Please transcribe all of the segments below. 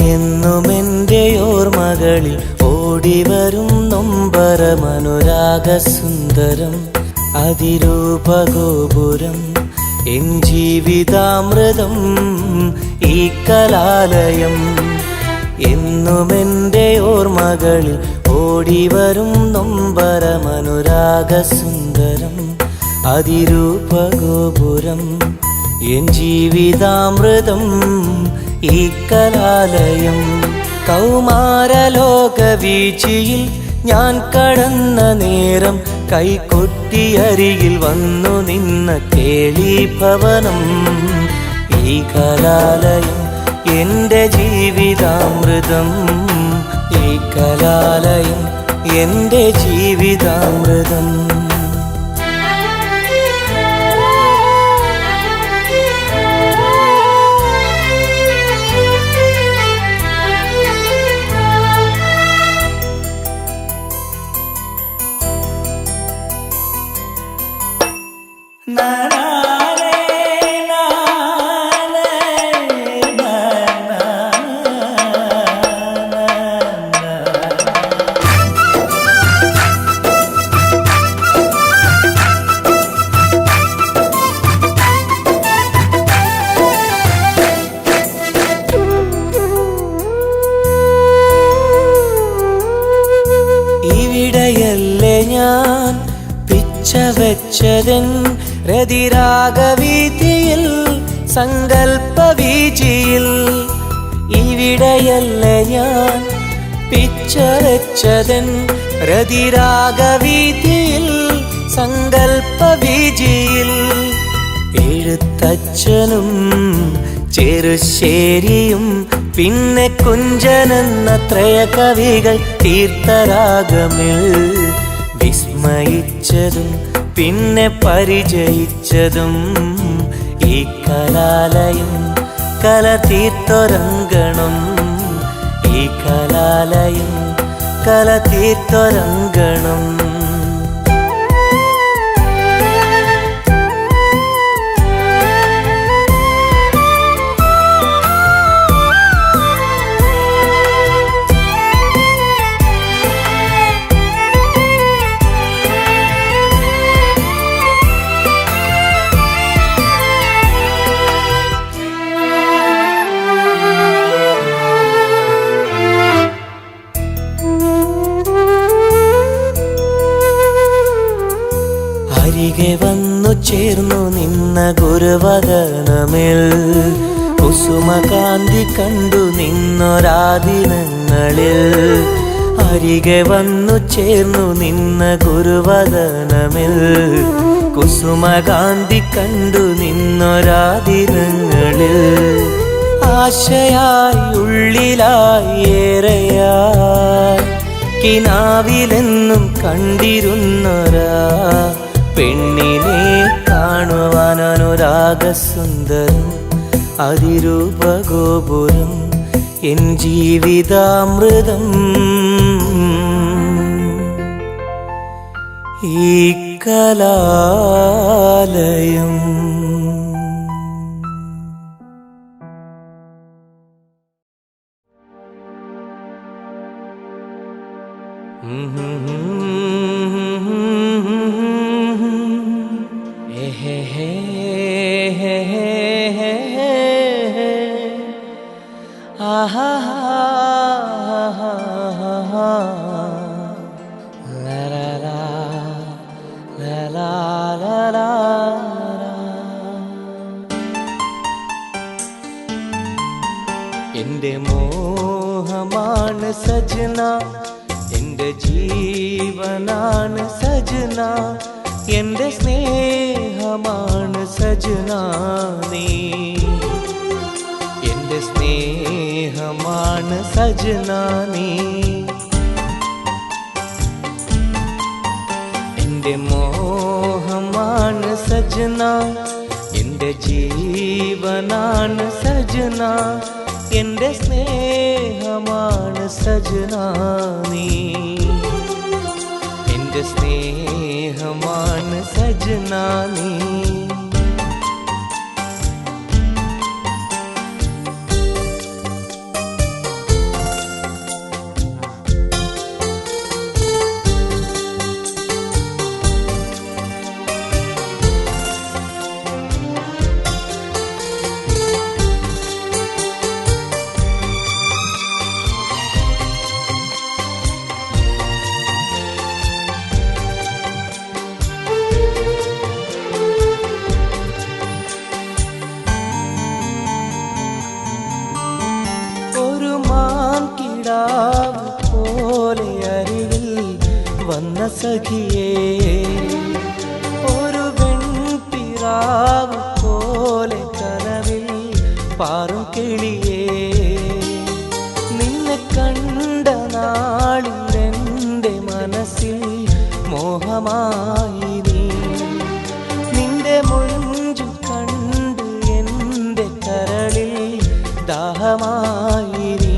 എന്നുമെൻ്റെ ഓർമ്മകളിൽ ഓടിവരും നൊമ്പരമനുരാഗസുന്ദരം അതിരൂപഗോപുരം എൻ ജീവിതാമൃതം ഈ കലാലയം. എന്നുമെൻ്റെ ഓർമ്മകളിൽ ഓടിവരും നൊമ്പരമനുരാഗസുന്ദരം അതിരൂപഗോപുരം എൻ ജീവിതാമൃതം ഈ കലാലയം. കൗമാരലോകവീചിയിൽ ഞാൻ കടന്ന നേരം കൈകൊട്ടിയരികിൽ വന്നു നിന്ന കേളീഭവനം ഈ കലാലയം. എൻ്റെ ജീവിതാമൃതം ഈ കലാലയം, എൻ്റെ ജീവിതാമൃതം. ഇവിടെയല്ലേ ഞാൻ പിച്ചവെച്ചതൻ രതിരാഗവീതിയിൽ സങ്കൽപ്പവീചിയിൽ. ഇവിടെയല്ലേ ഞാൻ പിച്ചവെച്ചതൻ രതിരാഗവീതിയിൽ സങ്കൽപ്പവീചിയിൽ. എഴുത്തച്ഛനും ചെറുശ്ശേരിയും പിന്നെ കുഞ്ചനെന്ന ത്രയ കവികൾ തീർത്ഥരാഗമിൽ വിസ്മയിച്ചതും പിന്നെ പരിചയിച്ചതും ഈ കലാലയം കലതീർത്തൊരങ്കണം. ഈ കലാലയം കലതീർത്തൊരങ്കണം. അരികെ വന്നു ചേർന്നു നിന്ന ഗുരുവദനമിൽ കുസുമകാന്തി കണ്ടു നിന്നൊരാദിനങ്ങളിൽ. അരികെ വന്നു ചേർന്നു നിന്ന ഗുരുവദനമിൽ കുസുമകാന്തി കണ്ടു നിന്നൊരാദിനങ്ങളിൽ. ആശയായി ഉള്ളിലായി ഏറെയായി കിനാവിലെന്നും കണ്ടിരുന്നൊരാ പെണ്ണിനെ കാണുവാൻ അനുരാഗസുന്ദരം അതിരൂപഗോപുരം എൻ ജീവിതാമൃതം ഈ കലാലയം. എന്റെ മോഹമാണ് സജന, എന്റെ ജീവനാണ് സജന, എന്റെ സ്നേഹമാണ് സജന നീ. എന്റെ സ്നേഹമാണ് സജന നീ. എന്റെ മോഹമാണ് സജന, എന്റെ ജീവ ജീവനാണ് സജന, എൻ്റെ സ്നേഹമാണ് സജന നീ. എൻ്റെ സ്നേഹമാണ് സജന നീ. പോലെ അരികിൽ വന്ന സഖിയേ, ഒരു വെൺപിറാവ് പോലെ കനവിൽ പാറും കിളിയേ, നിന്നെ കണ്ട നാളിൽ എൻ്റെ മനസ്സിൽ മോഹമായി നീ. നിന്റെ മൊഞ്ചു കണ്ട് എൻ്റെ കരളിൽ ദാഹമായി നീ.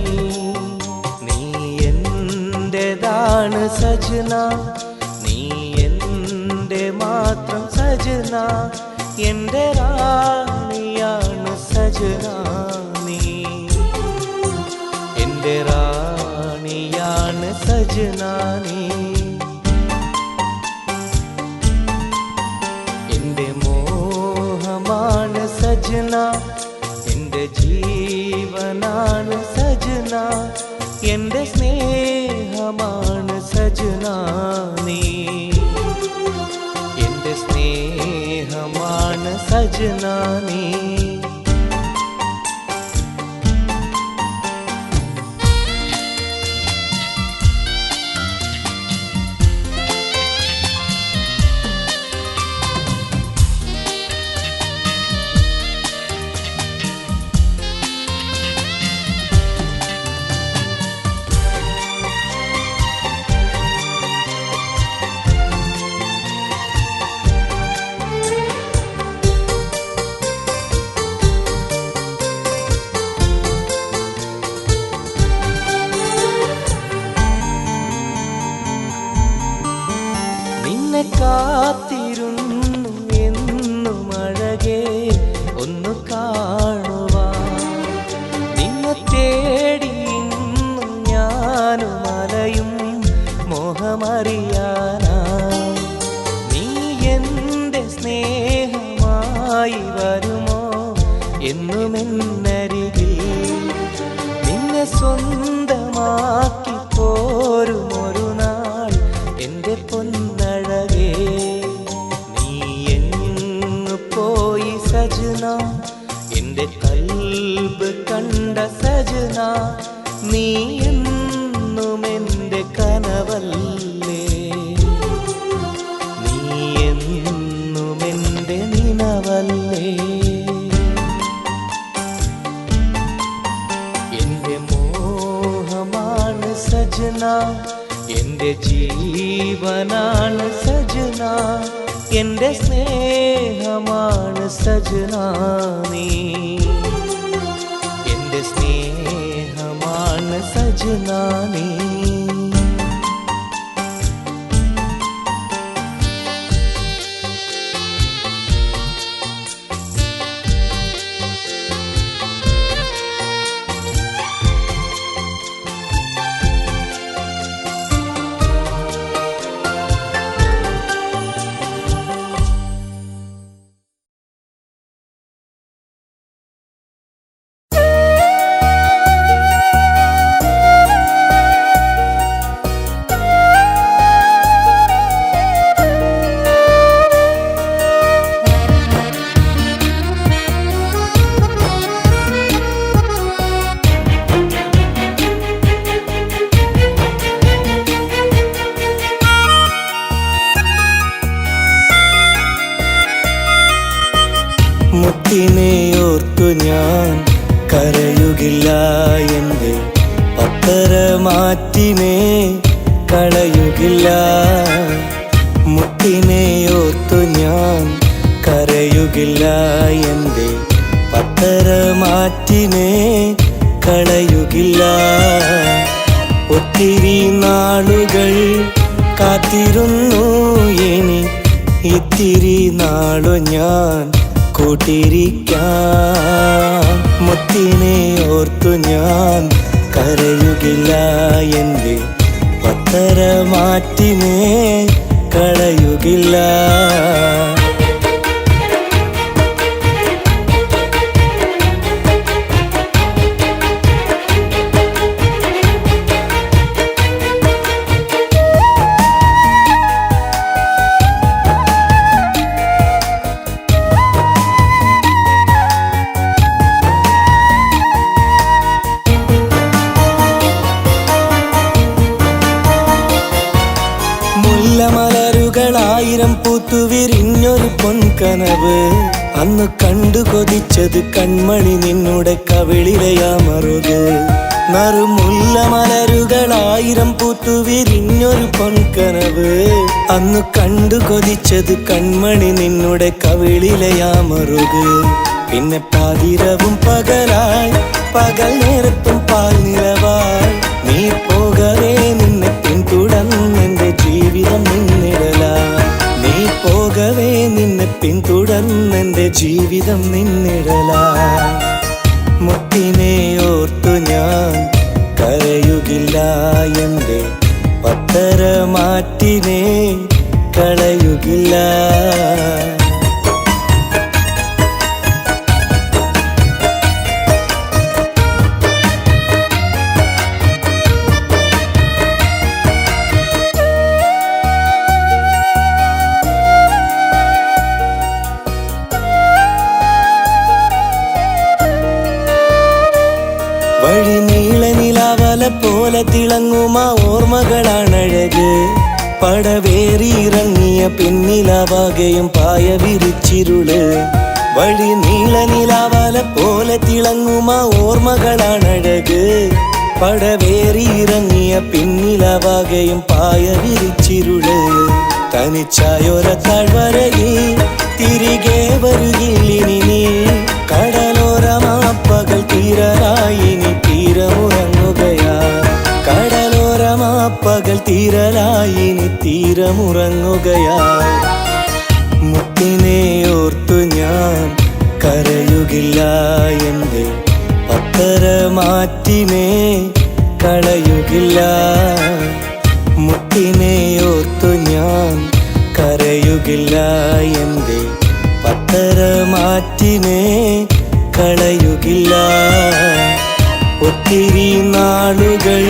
ാണ് സജന, നീ എൻ്റെ മാത്രം സജന, എൻ്റെ റാണിയാണ് സജന നീ. എൻ്റെ റാണിയാണ് സജന നീ. എൻ്റെ മോഹമാണ് സജന, എൻ്റെ ജീവനാണ് സജന, എൻ്റെ സ്നേഹമാണ് സജന നീ. എൻ്റെ സ്നേഹമാണ് സജന നീ. നിന്നെ കാത്തിരുന്നു എന്നും അഴകേ ഒന്ന് കാണുവാൻ, നിന്നെ തേടി ഇന്നും ഞാനും അലയും മോഹമറിയാനായി. നീ എൻ്റെ സ്നേഹമായി വരുമോ എന്നും എന്നരികിൽ, നിന്നെ സ്വന്തമാക്കി പോരുമൊരു നാൾ എൻ്റെ പൊന്നഴകേ. നീ എങ്ങു പോയി സജന, എൻ്റെ കൽബ് കണ്ട സജന, നീ എന്നും എൻ്റെ കനവല്ലേ, നീ എന്നും എൻ്റെ നിനവല്ലേ. എൻ്റെ മോഹമാണ് സജന, എൻ്റെ ജീവനാണ് സജന, എൻ്റെ സ്നേഹമാണ് സജന നീ. എൻ്റെ സ്നേഹമാണ് സജന നീ. മുത്തിനെയോർത്തു ഞാൻ കരയുകില്ല, എൻ്റെ പത്തരമാറ്റിനെ കളയുകില്ല. മുത്തിനെയോർത്തു ഞാൻ കരയുകില്ല, എൻ്റെ പത്തര മാറ്റിനെ കളയുകില്ല. ഒത്തിരി നാളുകൾ കാത്തിരുന്നു, ഇനി ഇത്തിരി നാളു ഞാൻ കൂട്ടിരിക്കാം. മുത്തിനെ ഓർത്തു ഞാൻ കരയുകില്ല, എൻ്റെ പത്തര മാറ്റിനെ കളയുകില്ല. മലരുകളായിരം പൂത്തുവിരിഞ്ഞൊരു പൊൻകനവ്, അന്ന് കണ്ടു കൊതിച്ചത് കൺമണി നിന്നുടെ കവിളിലയാമറുത്. നറുമുല്ല മലരുകളായിരം പൂത്തുവിരിഞ്ഞൊരു പൊൻകനവ്, അന്ന് കണ്ടു കൊതിച്ചത് കൺമണി നിന്നുടെ കവിളിലയാമറുത്. പിന്നെ പാതിരവും പകലായി, പകൽ നേരത്തും പാൽ നിലവായി, നീ പോകവേ നിന്നെ പിന്തുടർന്നെന്റെ ജീവിതം നിന്നിടലായി. നീ പോകവേ നിന്നെ പിന്തുടർന്നെന്റെ ജീവിതം നിന്നിടലായി. മുത്തിനെ ഓർത്തു ഞാൻ കരയുകില്ല, എൻ്റെ പത്തര മാറ്റിനെ കളയുകില്ല. വഴി നീളനിലാവല പോലെ തിളങ്ങുമാ ഓർമ്മകളാണഴക്. പടവേറിയിറങ്ങിയ പിന്നിലാവാകയും പായ വിരിച്ചിരുള്. വഴി നീളനിലാവല പോലെ തിളങ്ങുമാ ഓർമ്മകളാണഴക്. പടവേറിയിറങ്ങിയ പിന്നിലാവാകയും പായ വിരിച്ചിരുള്. തനിച്ചായൊര താഴ്വരയിൽ തിരികെ വരുകില്ലിനി നീ. കടലോരമാപ്പകൽ തീരലായി നീ തീരമുറങ്ങുകയാ. കടലോരമാപ്പകൽ തീരലായി നീ തീരമുറങ്ങുകയാ. മുത്തിനെ ഓർത്തു ഞാൻ കരയുകില്ല, എൻ്റെ പത്തര മാറ്റിനെ കളയുകില്ല. മുത്തിനെ ഓർത്തു ഞാൻ കരയുകില്ല, എൻ്റെ പത്തര മാറ്റിനെ കളയുകില്ല. ഒത്തിരി നാളുകൾ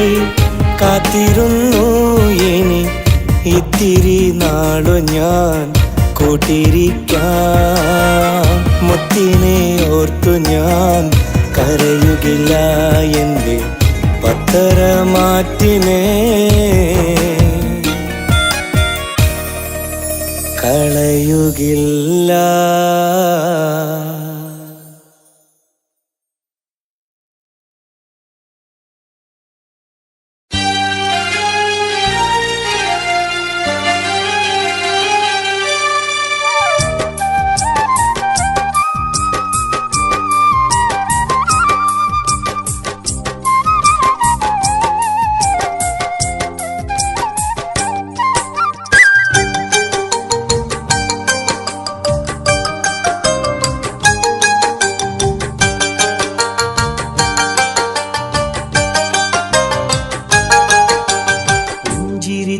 കാത്തിരുന്നു, ഇനി ഇത്തിരി നാളു ഞാൻ കൂട്ടിരിക്കാം. മുത്തിനെ ഓർത്തു ഞാൻ കരയുകില്ല, എൻ്റെ പത്തര മാറ്റിനെ കളയുകില്ല.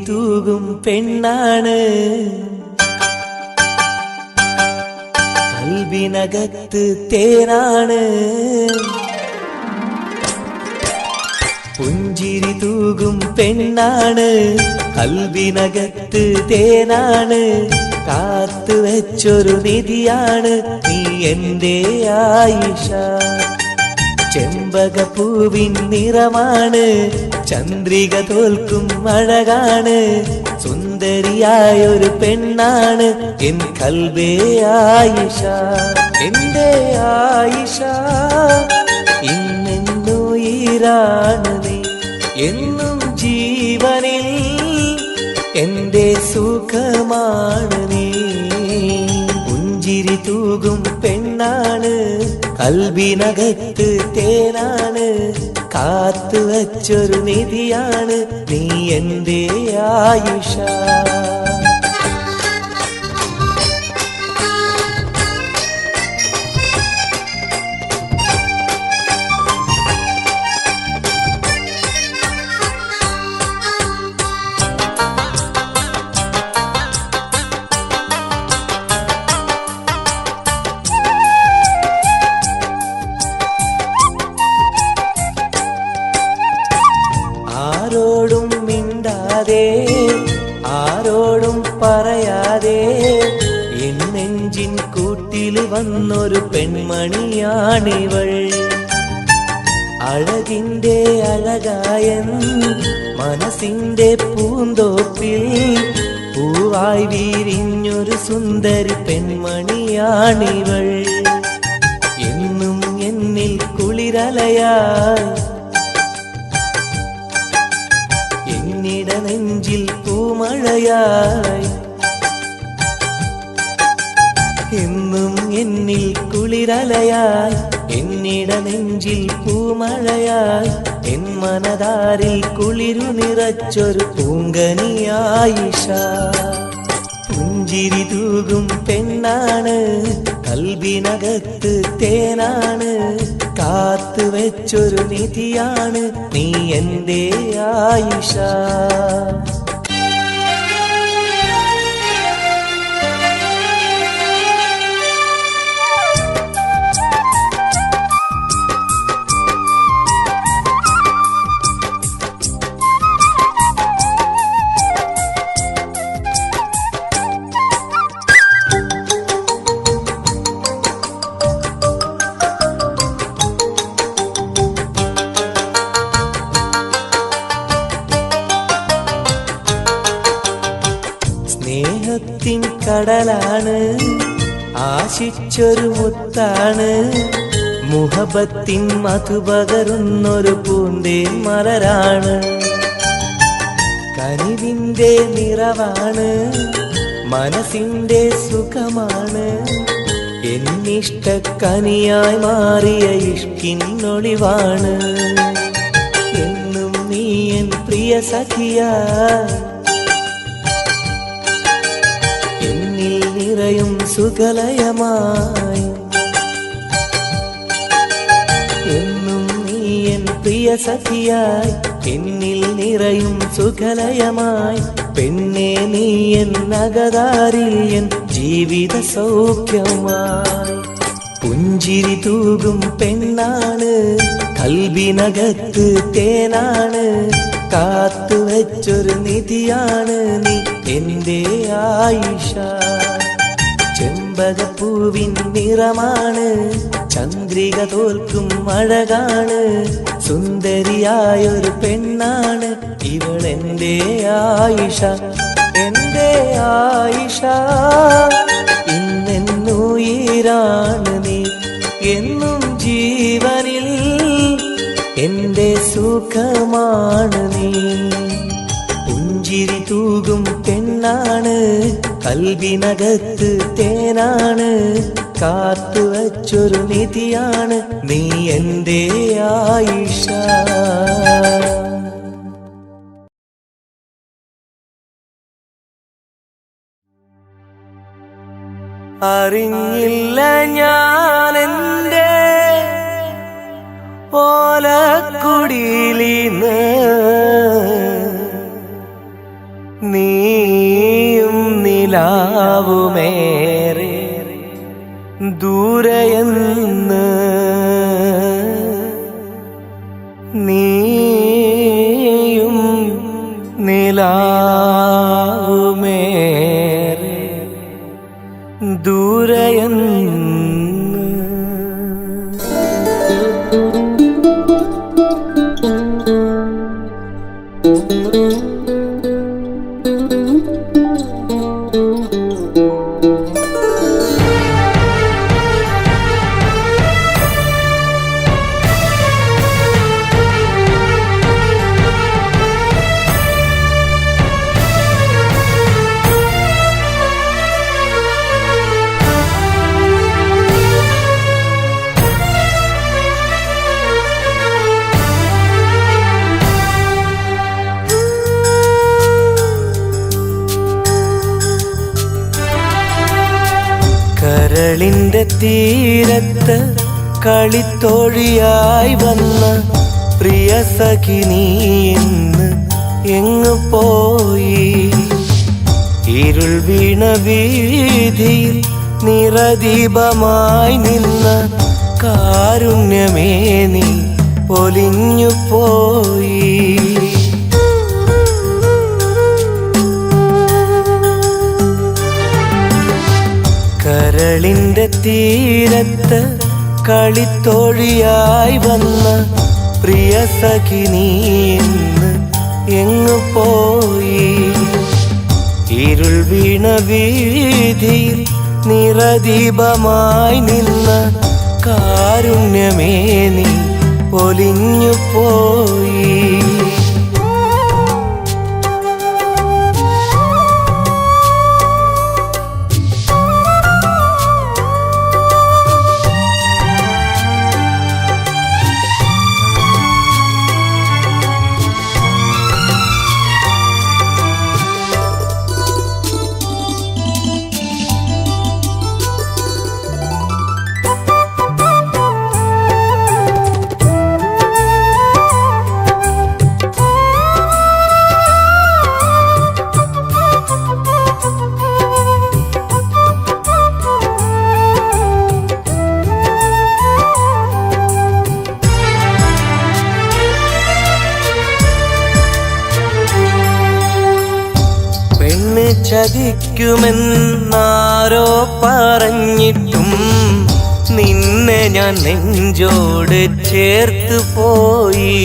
തൂകും പെണ്ണാണ്, കൽബിനകത്ത് തേനാണ്. പുഞ്ചിരി തൂകും പെണ്ണാണ്, കൽബിനകത്ത് തേനാണ്. കാത്തു വെച്ചൊരു നിധിയാണ് നീ എൻ്റെ ആയിഷ. ചെമ്പകപ്പൂവിൻ നിറമാണ്, ചന്ദ്രിക തോൽക്കും അഴകാണ്. സുന്ദരിയായൊരു പെണ്ണാണ് എൻ കൽബേ ആയിഷ. എൻ്റെ ആയിഷ ഇന്നെന്നുയിരാണ് നീ, എന്നും ജീവനിൽ എൻ്റെ സുഖമാണ് നീ. പുഞ്ചിരി തൂകും പെണ്ണാണ്, കൽബിനകത്ത് തേനാണ്, കാത്തു വച്ചൊരു നിധിയാണ് നീ എൻ്റെ ആയിഷ. ആരോടും മിണ്ടാതെ ആരോടും പറയാതെ എൻ നെഞ്ചിൻ കൂട്ടിൽ വന്നൊരു പെൺമണിയാണിവൾ. അഴകിൻ്റെ അഴകായൻ മനസ്സിൻ്റെ പൂന്തോപ്പിൽ പൂവായി വിരിഞ്ഞൊരു സുന്ദരി പെൺമണിയാണിവൾ. എന്നും എന്നിൽ കുളിരലയായി നെഞ്ചിൽ പൂമഴയായി, എന്നും എന്നിൽ കുളിരലയായി എന്നിട നെഞ്ചിൽ പൂമഴയായി, എൻ മനതാരിൽ കുളിരു നിറച്ചൊരു പൂങ്കനിയായിഷ. പുഞ്ചിരി തൂകും പെണ്ണാണ്, കൽബിനകത്ത് തേനാണ്, കാത്തു വെച്ചൊരു നിധിയാണ് നീ എൻ്റെ ആയിഷ. സ്നേഹത്തിൻ കടലാണ്, ആശിച്ചൊരു മുത്താണ്, മുഹബത്തിൻ മധുപകരുന്നൊരു പൂന്തേ മലരാണ്. കനിവിൻ്റെ നിറവാണ്, മനസ്സിൻ്റെ സുഖമാണ്, എന്നിഷ്ടക്കനിയായി മാറിയ ഇഷ്കിന്നൊളിവാണ്. എന്നും നീ എൻ പ്രിയ സഖിയായി എന്നിൽ നിറയും സുഖലയമായി. എന്നും നീ എൻ പ്രിയ സഖിയായി എന്നിൽ നിറയും സുഖലയമായി. പെണ്ണേ നീ എൻ നഗതാരിൽ എൻ ജീവിത സൗഖ്യമായി. പുഞ്ചിരി തൂകും പെണ്ണാണ്, കൽബിനകത്ത് തേനാണ്, കാത്തു വെച്ചൊരു നിധിയാണ് നീ എൻ്റെ ആയിഷ. ചെമ്പകപ്പൂവിൻ നിറമാണ്, ചന്ദ്രിക തോൽക്കും അഴകാണ്, സുന്ദരിയായൊരു പെണ്ണാണ് ഇവളെൻ്റെ ആയിഷ. എൻ്റെ ആയിഷ ഇന്നെന്നുയിരാണ് നീ, എന്നും ജീവനിൽ എൻ്റെ സുഖമാണ് നീ. പുഞ്ചിരി തൂകും പെണ്ണാണ്, കൽബിനകത്ത് തേനാണ്, കാത്തു വച്ചൊരു നിധിയാണ് നീ എൻ്റെ ആയിഷ. അറിഞ്ഞില്ല ഞാനെൻ്റെ ഓലക്കുടിയിലിന്ന് നീയും നിലാവുമേറെ ദൂരെയെന്ന്, നീയും നിലാവുമേറെ ദൂരെയെന്ന്. കരളിന്റെ തീരത്ത് കളിത്തോഴിയായി വന്ന പ്രിയ സഖി നീ ഇന്ന് എങ്ങു പോയി? ഇരുൾ വീണ വീതിയിൽ നിറദീപമായി നിന്ന കാരുണ്യമേ നീ പൊലിഞ്ഞു പോയി. കരളിന്റെ തീരത്ത് കളിത്തോഴിയായി വന്ന പ്രിയ സഖി നീ ഇന്ന് എങ്ങു പോയി? ഇരുൾ വീണ വീതിയിൽ നിറദീപമായി നിന്ന കാരുണ്യമേ നീ പൊലിഞ്ഞു പോയി. ചതിക്കുമെന്നാരോ പറഞ്ഞിട്ടും നിന്നെ ഞാൻ നെഞ്ചോട് ചേർത്ത് പോയി.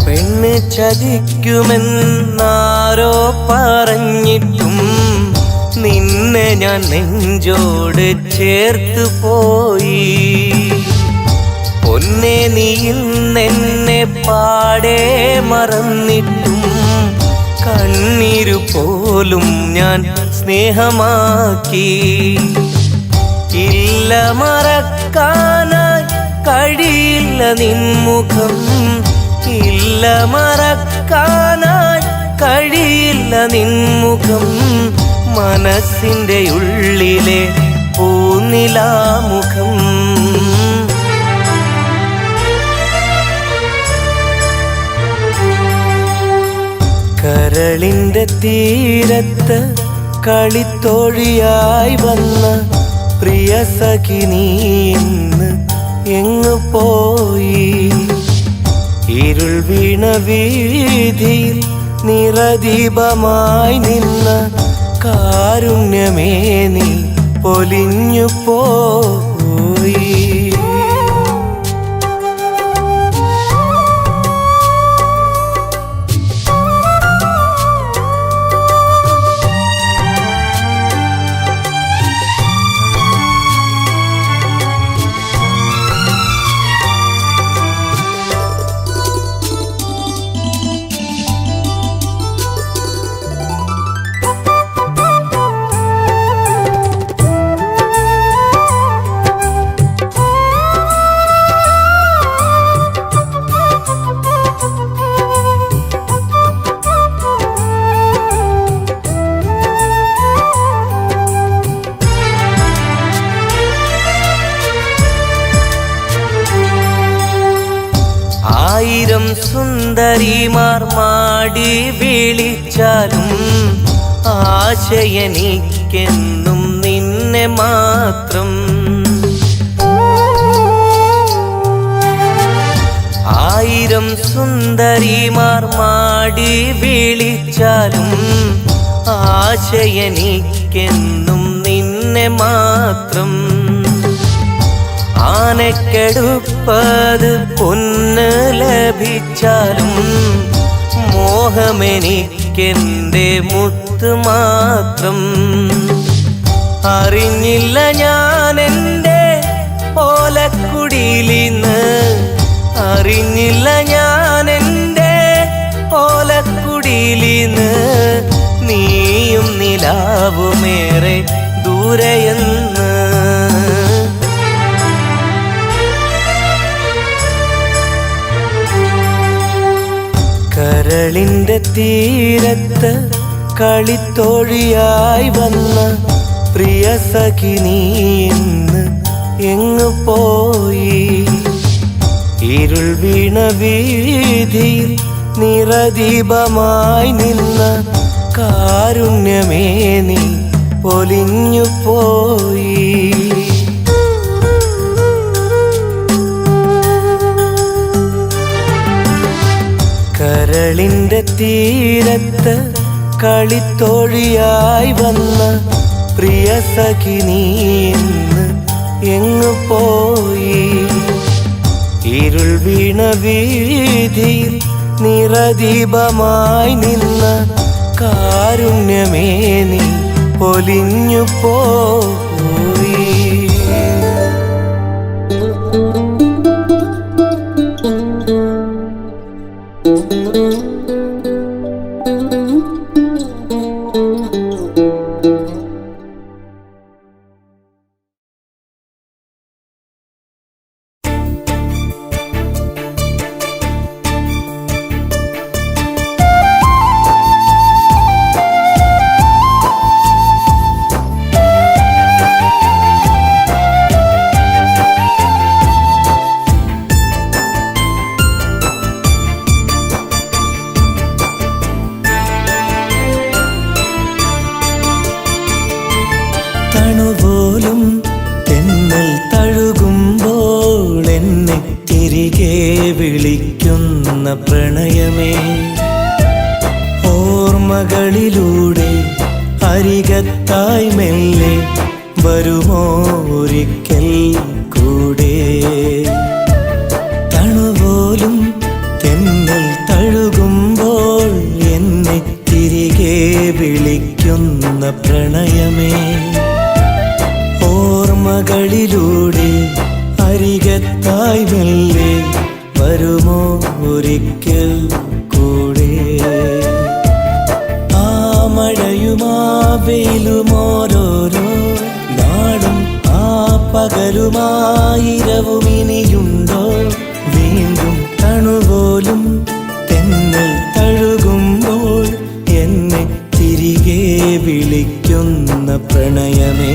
പെണ്ണ് ചതിക്കുമെന്നാരോ പറഞ്ഞിട്ടും നിന്നെ ഞാൻ നെഞ്ചോട് ചേർത്ത് പോയി. പൊന്നെ നീ ഇന്നെന്നെ പാടെ മറന്നിട്ടും കണ്ണീരു പോലും ഞാൻ സ്നേഹമാക്കി. ഇല്ല മറക്കാനായി കഴിയില്ല നിൻമുഖം, ഇല്ല മറക്കാനായി കഴിയില്ല നിൻമുഖം. മനസ്സിൻ്റെ ഉള്ളിലെ പൂനിലാമുഖം. കരളിന്റെ തീരത്ത് കളിത്തോഴിയായി വന്ന പ്രിയ സഖി നീ ഇന്ന് എങ്ങു പോയി? ഇരുൾ വീണ വീതിയിൽ നിറദീപമായി നിന്ന കാരുണ്യമേ നീ പൊലിഞ്ഞു പോയി. ആയിരം സുന്ദരിമാർ മാടി വിളിച്ചാലും ആശയനിക്കെന്നും നിന്നെ മാത്രം. ആയിരം സുന്ദരിമാർ മാടി വിളിച്ചാലും ആശയനിക്കെന്നും നിന്നെ മാത്രം. ആനക്കെടുപ്പത് പൊന്ന് ലഭിച്ചാലും മോഹമെനിക്കെൻ്റെ മുത്ത് മാത്രം. അറിഞ്ഞില്ല ഞാൻ എൻ്റെ ഓലക്കുടിലിന്ന്, അറിഞ്ഞില്ല ഞാൻ എൻ്റെ ഓലക്കുടിലിന്ന് നീയും നിലാവുമേറെ ദൂരെയെന്ന്. കരളിന്റെ തീരത്ത് കളിത്തോഴിയായി വന്ന പ്രിയ സഖി നീ ഇന്ന് എങ്ങു പോയി? ഇരുൾ വീണ വീതിയിൽ നിറദീപമായി നിന്ന കാരുണ്യമേ നീ പൊലിഞ്ഞു പോയി. കരളിന്റെ തീരത്ത് കളിത്തോഴിയായി വന്ന പ്രിയ സഖി നീ ഇന്ന് എങ്ങു പോയി? ഇരുൾ വീണ വീതിയിൽ നിറദീപമായി നിന്ന കാരുണ്യമേ നീ പൊലിഞ്ഞു പോയി. തണുപോലും തെന്നൽ തഴുകുമ്പോൾ എന്നെ തിരികെ വിളിക്കുന്ന പ്രണയമേ, ഓർമ്മകളിലൂടെ അരികത്തായി മെല്ലെ വരുമോ ഒരിക്കൽ കൂടെ? തണുപോലും തെന്നൽ തഴുകുമ്പോൾ എന്നെ തിരികെ വിളിക്കുന്ന പ്രണയമേ, ഓർമ്മകളിലൂടെ അരികത്തായി മെല്ലെ വരുമോ ഒരിക്കൽ കൂടെ? ആ മഴയുമാ വെയിലുമോരോരോ നാടും ആ പകലുമായിരവും ഇനിയുണ്ടോ? വീണ്ടും തണുപോലും തെന്നൽ തഴുകുമ്പോൾ എന്നെ തിരികെ വിളിക്കുന്ന പ്രണയമേ.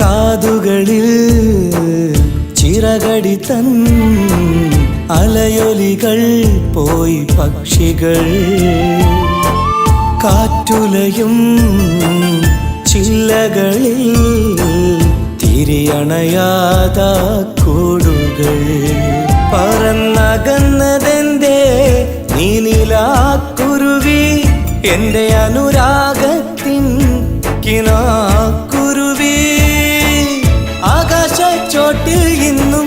കാതുകളിൽ ചിറകടി തൻ അലയൊലികൾ പോയി പക്ഷികൾ, കാറ്റുലയും ചില്ലകളിൽ തിരിയണയാതാ കൂടുകൾ. പറന്നകന്നതെന്തേ നീ നിലാക്കുരുവി, എന്റെ അനുരാഗത്തിൻ കിനാക്കുരുവി. ആകാശച്ചോട്ടിൽ ഇന്നും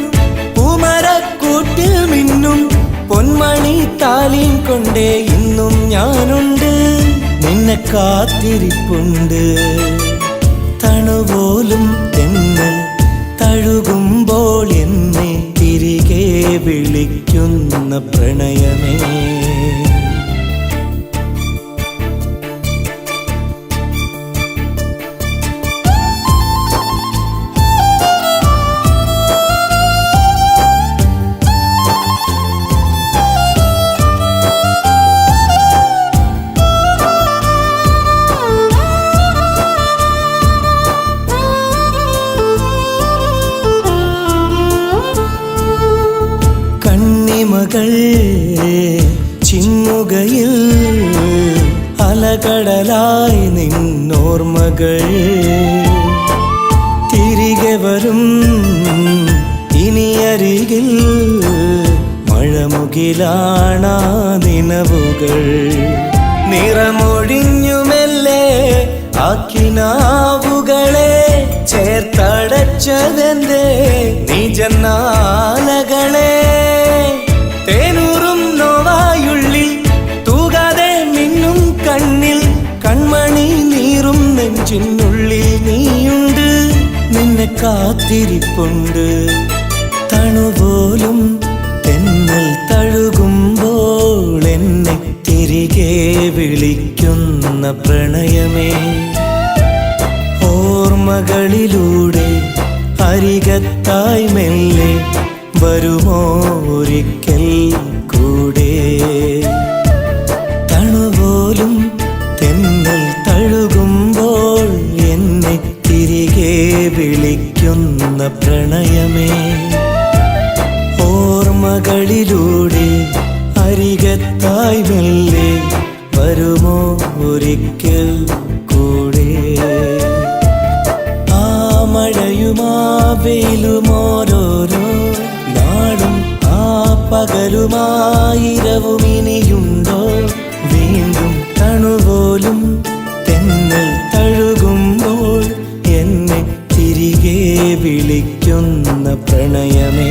പൂമരക്കൂട്ടിൽ മിന്നും പൊന്മണി താലിയും കൊണ്ടേ ഇന്നും ഞാനുണ്ട്, നിന്നെ കാത്തിരിപ്പുണ്ട്. തണുപോലും തെന്നൽ തഴുകുമ്പോൾ എന്നെ തിരികെ വിളിക്കുന്ന പ്രണയമേ. കണ്ണിമകൾ ചിമ്മുകയിൽ അലകടലായി നിന്നോർമ്മകൾ തിരികെ വരും ഇനിയരികിൽ മഴമുകിലാണാ നിനവുകൾ. നിറമൊഴിഞ്ഞുമെല്ലെ ആക്കിനാവുകളെ ചേർത്തടച്ചതെന്തേ നിജനാലകളെ. തേനൂറും നോവായുള്ളിൽ തൂകാതെ മിന്നും കണ്ണിൽ കൺമണി നീറും നെഞ്ചിനുള്ളിൽ നീയുണ്ട്, നിന്നെ എന്നെ കാത്തിരിപ്പുണ്ട്. തണുപോലും തെന്നൽ തഴുകുമ്പോൾ എന്നെ തിരികെ വിളിക്കുന്ന പ്രണയമേ, ഓർമ്മകളിലൂടെ അരികത്തായി മെല്ലെ വരുമോ ഒരിക്കൽ കൂടെ. തണുപോലും തെന്നൽ തഴുകുമ്പോൾ എന്നെ തിരികെ വിളിക്കുന്ന പ്രണയമേ, ഓർമ്മകളിലൂടെ അരികത്തായി മെല്ലെ വരുമോ ഒരിക്കൽ കൂടെ. ആ മഴയുമാ വെയിലുമോരോരോ നാടും ആ പകലുമായിരവും ഇനിയുണ്ടോ? വീണ്ടും തണുപോലും തെന്നൽ തഴുകുമ്പോൾ എന്നെ തിരികെ വിളിക്കുന്ന പ്രണയമേ.